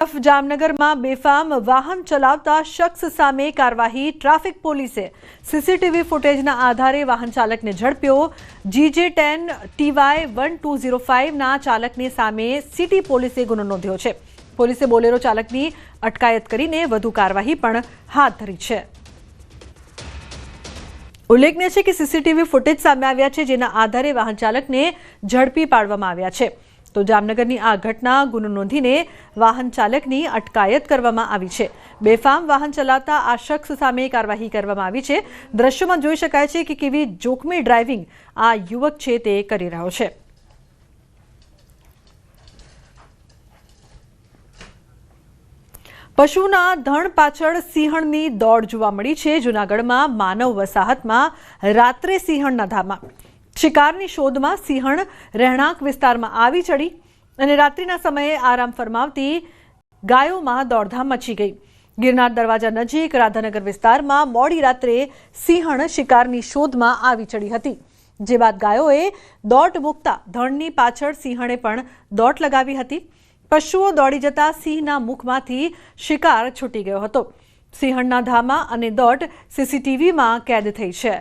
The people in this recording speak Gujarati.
જામનગરમાં બેફામ વાહન ચલાવતા શખ્સ સામે કાર્યવાહી ટ્રાફિક પોલીસે સીસીટીવી ફૂટેજના આધારે વાહન ચાલકને ઝડપ્યો GJ10 TY1205 ના ચાલકની સામે સિટી પોલીસે ગુનો નોંધ્યો છે। પોલીસે બોલેરો ચાલકની અટકાયત કરીને વધુ કાર્યવાહી પણ હાથ ધરી છે। ઉલ્લેખનીય છે કે સીસીટીવી ફૂટેજ સામે આવ્યા છે જેના આધારે વાહન ચાલકને ઝડપી પાડવામાં આવ્યા છે। તો જામનગરની આ ઘટના ગુનો નોંધીને વાહન ચાલકની અટકાયત કરવામાં આવી છે। બેફામ વાહન ચલાવતા આ શખ્સ સામે કાર્યવાહી કરવામાં આવી છે। દ્રશ્યોમાં જોઈ શકાય છે કે કેવી જોખમી ડ્રાઇવિંગ આ યુવક છે તે કરી રહ્યો છે। પશુના ધણ પાછળ સિંહણની દોડ જોવા મળી છે। જૂનાગઢમાં માનવ વસાહતમાં રાત્રે સિંહણના ધામા શિકારની શોધમાં સિંહણ રહેણાંક વિસ્તારમાં આવી ચડી અને રાત્રિના સમયે આરામ ફરમાવતી ગાયોમાં દોડધામ મચી ગઈ। ગિરનાર દરવાજા નજીક રાધાનગર વિસ્તારમાં મોડી રાત્રે સિંહણ શિકારની શોધમાં આવી ચડી હતી, જે બાદ ગાયોએ દોટ મૂકતા ધણની પાછળ સિંહણે પણ દોટ લગાવી હતી। પશુઓ દોડી જતા સિંહના મુખમાંથી શિકાર છૂટી ગયો હતો। સિંહણના ધામા અને દોટ સીસીટીવીમાં કેદ થઈ છે।